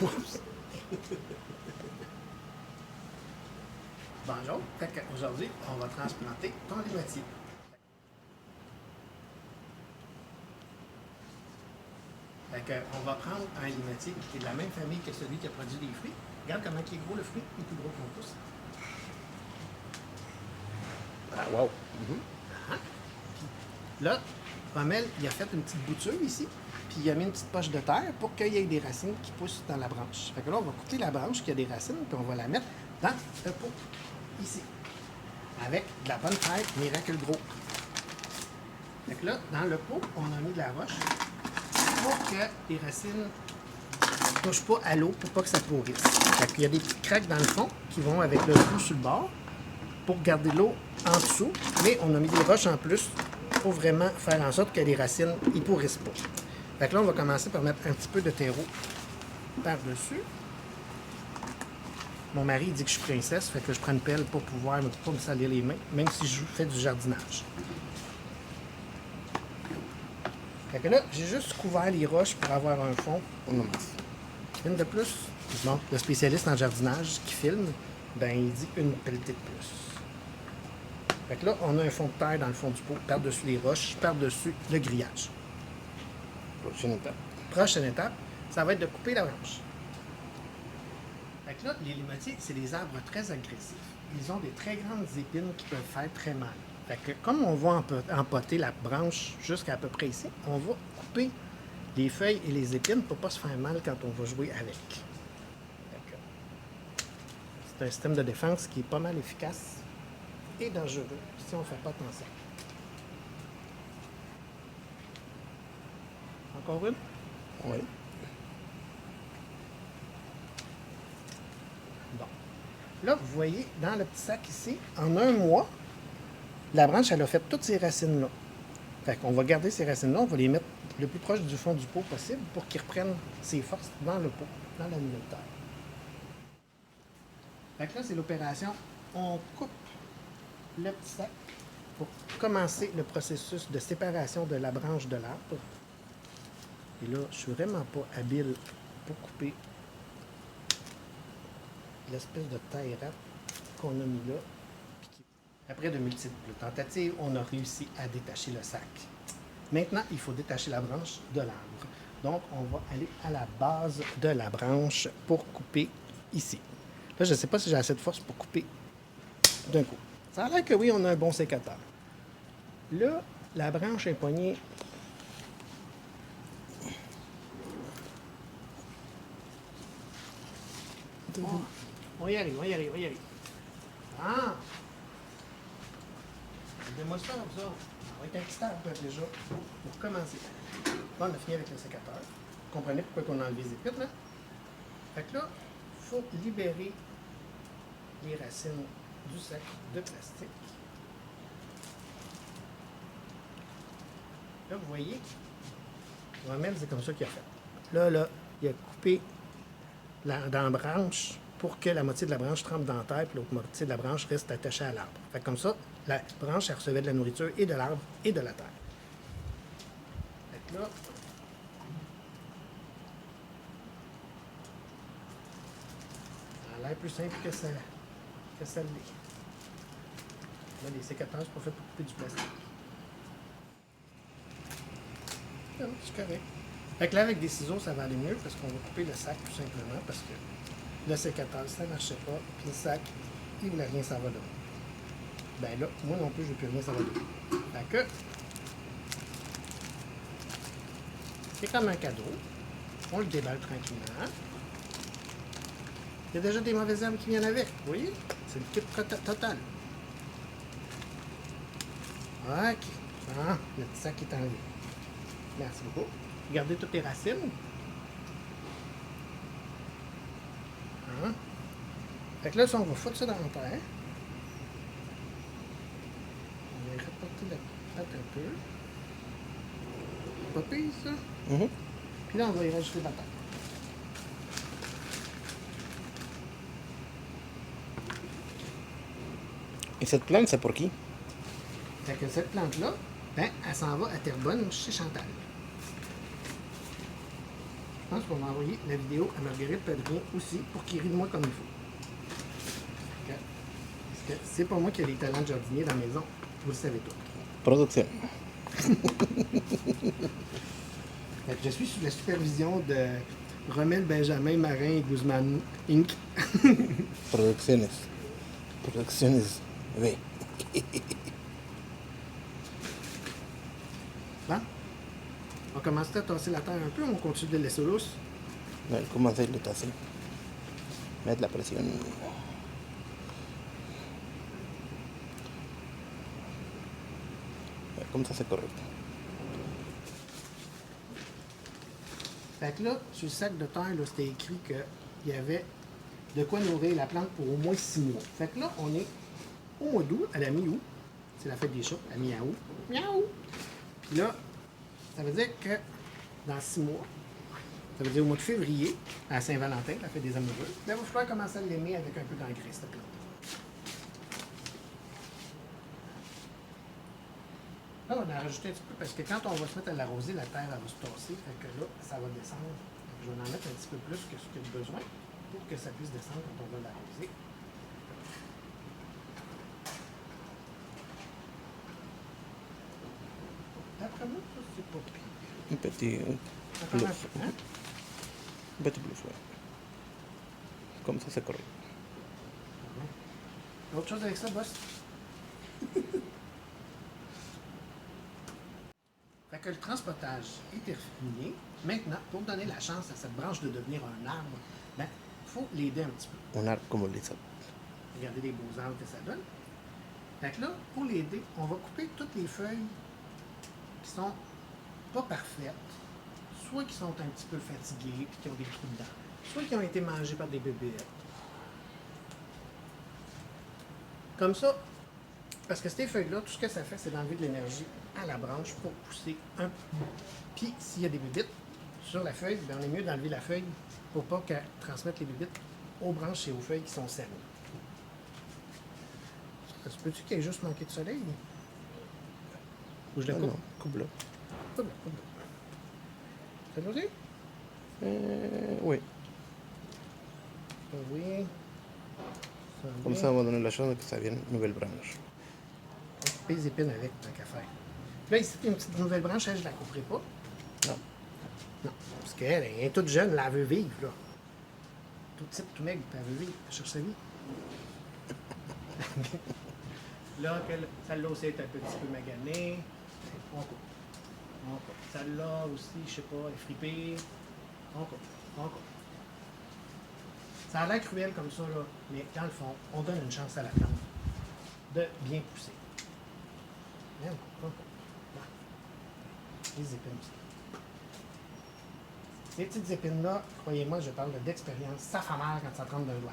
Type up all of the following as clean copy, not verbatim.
Oups. Bonjour. Aujourd'hui, on va transplanter ton limatier. On va prendre un limatier qui est de la même famille que celui qui a produit les fruits. Regarde comment il est gros le fruit, il est plus gros qu'on pousse. Ah, wow! Là, Rommel, il a fait une petite bouture ici, puis il a mis une petite poche de terre pour qu'il y ait des racines qui poussent dans la branche. Fait que là, on va couper la branche qui a des racines, puis on va la mettre dans le pot, ici, avec de la bonne terre Miracle Gros. Fait que là, dans le pot, on a mis de la roche pour que les racines ne touchent pas à l'eau, pour pas que ça pourrisse. Fait qu'il y a des petites craques dans le fond qui vont avec le trou sur le bord pour garder l'eau en dessous, mais on a mis des roches en plus pour vraiment faire en sorte que les racines ne pourrissent pas. Fait que là, on va commencer par mettre un petit peu de terreau par-dessus. Mon mari dit que je suis princesse, fait que je prends une pelle pour pouvoir ne pas me salir les mains, même si je fais du jardinage. Fait que là, j'ai juste couvert les roches pour avoir un fond. Une de plus. Bon, le spécialiste en jardinage qui filme, ben il dit une pelletée de plus. Fait que là, on a un fond de terre dans le fond du pot, par-dessus les roches, par-dessus le grillage. Prochaine étape, ça va être de couper la branche. Fait que là, les limatiers, c'est des arbres très agressifs. Ils ont des très grandes épines qui peuvent faire très mal. Fait que comme on va empoter la branche jusqu'à peu près ici, on va couper les feuilles et les épines pour ne pas se faire mal quand on va jouer avec. C'est un système de défense qui est pas mal efficace et dangereux si on ne fait pas attention. Encore une? Oui. Bon. Là, vous voyez, dans le petit sac ici, en un mois, la branche, elle a fait toutes ces racines-là. Fait qu'on va garder ces racines-là, on va les mettre le plus proche du fond du pot possible pour qu'ils reprennent ses forces dans le pot, dans la nouvelle terre. Fait que là, c'est l'opération. On coupe le petit sac pour commencer le processus de séparation de la branche de l'arbre. Et là, je suis vraiment pas habile pour couper l'espèce de taille rate qu'on a mis là. Après de multiples tentatives, on a réussi à détacher le sac. Maintenant, il faut détacher la branche de l'arbre. Donc, on va aller à la base de la branche pour couper ici. Là, je ne sais pas si j'ai assez de force pour couper d'un coup. Ça a l'air que oui, on a un bon sécateur. Là, la branche est poignée. On y arrive, on y arrive, on y arrive. Ah! Aidez-moi ça, vous autres. Ça va être excitant un peu déjà pour commencer. Là, on a fini avec le sécateur. Vous comprenez pourquoi on a enlevé les épines, là? Fait que là, il faut libérer les racines du sac de plastique. Là, vous voyez, Rommel, c'est comme ça qu'il a fait. Là, il a coupé dans la branche pour que la moitié de la branche trempe dans la terre et l'autre moitié de la branche reste attachée à l'arbre. Fait que comme ça, la branche, elle recevait de la nourriture et de l'arbre et de la terre. Fait que là, ça a l'air plus simple que ça l'est. Là, les sécateurs, c'est pas fait pour couper du plastique. Non, c'est correct. Fait que là, avec des ciseaux, ça va aller mieux parce qu'on va couper le sac tout simplement parce que le sécateur, ça ne marchait pas. Puis le sac, il ne voulait rien s'en va là. Ben là, moi non plus, je ne veux plus rien s'en va là. Fait que, c'est comme un cadeau. On le déballe tranquillement. Il y a déjà des mauvaises herbes qui viennent avec. Vous voyez? C'est le kit total. OK. Ah, le petit sac est enlevé. Merci beaucoup. Regardez toutes les racines. Hein? Fait que là, ça, on va foutre ça dans la terre. On va reporter la pâte un peu. Pas pire, ça? Puis là, on va y rajouter de la terre. Et cette plante, c'est pour qui? Fait que cette plante-là, ben, elle s'en va à Terrebonne chez Chantal. Je pense qu'on va envoyer la vidéo à Marguerite Pedrin aussi pour qu'il rie de moi comme il faut. Ok. Parce que c'est pas moi qui ai les talents de jardinier dans la maison. Vous le savez tous. Producción. Fait que je suis sous la supervision de Romel Benjamin Marin et Guzman Inc. Producciones. Producciones. V. Bon. On commence à tasser la terre un peu, on continue de laisser lousse. No, ¿cómo hacerlo así? Mettre la presión. Comme ça, c'est correct. Fait que là, sur le sac de terre, là, c'était écrit qu'il y avait de quoi nourrir la plante pour au moins 6 mois. Fait que là, on est au mois d'août, à la mi-août. C'est la fête des chats, à mi-août. Miaou! Puis là, ça veut dire que dans 6 mois, ça veut dire au mois de février, à Saint-Valentin, la fête des amoureux, ben, il va falloir commencer à l'aimer avec un peu d'engrais, cette plante. Là, on va en rajouter un petit peu parce que quand on va se mettre à l'arroser, la terre elle va se tasser. Fait que là, ça va descendre. Fait que je vais en mettre un petit peu plus que ce qu'il y a besoin pour que ça puisse descendre quand on va l'arroser. D'après moi, ça, c'est pas pire. Un petit Attends un bluff. peu, hein? Un petit bluff, ouais. Comme ça, c'est correct. Autre chose avec ça, boss? Fait que le transpotage est terminé. Maintenant, pour donner la chance à cette branche de devenir un arbre, ben, il faut l'aider un petit peu. Un arbre como lisa. Regardez les beaux arbres que ça donne. Fait que là, pour l'aider, on va couper toutes les feuilles qui sont pas parfaites, soit qui sont un petit peu fatiguées et qui ont des trous dedans, soit qui ont été mangées par des bébêtes. Comme ça, parce que ces feuilles-là, tout ce que ça fait, c'est d'enlever de l'énergie à la branche pour pousser un peu. Puis, s'il y a des bébites sur la feuille, bien, on est mieux d'enlever la feuille pour pas qu'elle transmette les bébites aux branches et aux feuilles qui sont saines. Ça se peut-tu qu'il y ait juste manqué de soleil? Ou je le Ah coupe? non, coupe-le. Coupe-le, coupe-le. C'est noté? Oui. Ça, oui. Ça, Comme oui. ça, on va donner la chance que ça vienne une nouvelle branche. On va couper les épines avec, tant qu'à faire. Puis là, ici, une petite nouvelle branche, elle, je la couperai pas. Non. Non, parce qu'elle elle est toute jeune, là, elle veut vivre, là. Tout petite, tout maigre, puis elle veut vivre, elle cherche sa vie. Là, celle-là aussi est un petit peu maganée. On coupe. On coupe. Celle-là aussi, je sais pas, elle est fripée. On coupe. On coupe. Ça a l'air cruel comme ça, là, mais dans le fond, on donne une chance à la plante de bien pousser. Et on coupe. Voilà. Les épines aussi. Ces petites épines-là, croyez-moi, je parle d'expérience, ça fait mal quand ça trempe d'un doigt.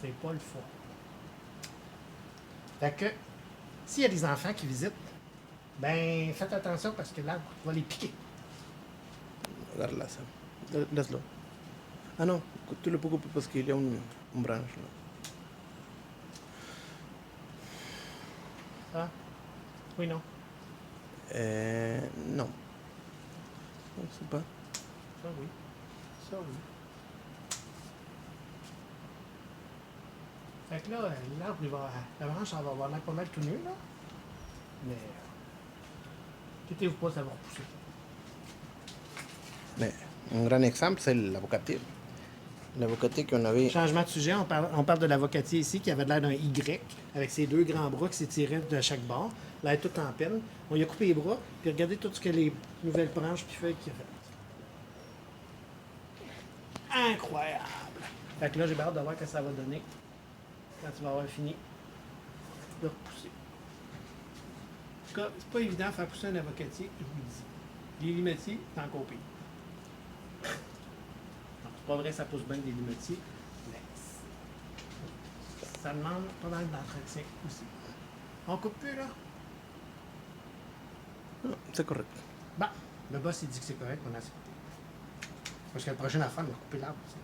C'est pas le fun. Fait que, s'il y a des enfants qui visitent, ben, faites attention parce que l'arbre va les piquer. Agarra ça. Laisse-le. Ah non, tu le peux couper parce qu'il y a une branche là. Ah? Oui, non. Non. Je ne sais pas. Ça, oui. Ça, oui. Fait que là, l'arbre, la branche, elle va avoir l'air pas mal tout nu, là. Mais, inquiétez-vous pas, ça va repousser. Mais un grand exemple, c'est l'avocatier. L'avocatier qu'on avait. Changement de sujet, on parle de l'avocatier ici qui avait l'air d'un Y, avec ses deux grands bras qui s'étiraient de chaque bord, l'air tout en peine. On lui a coupé les bras, puis regardez tout ce que les nouvelles branches puis feuilles qu'il a fait. Incroyable! Fait que là, j'ai hâte de voir ce que ça va donner quand tu vas avoir fini de repousser. En tout cas, c'est pas évident de faire pousser un avocatier, je vous le dis. Les limetiers, c'est encore pire. Non, c'est pas vrai, ça pousse bien des limetiers, mais ça demande pas mal d'entretien aussi. On coupe plus, là? Non, c'est correct. Bon, le boss, il dit que c'est correct, on a assez coupé. Parce que la prochaine affaire, on va couper l'arbre aussi.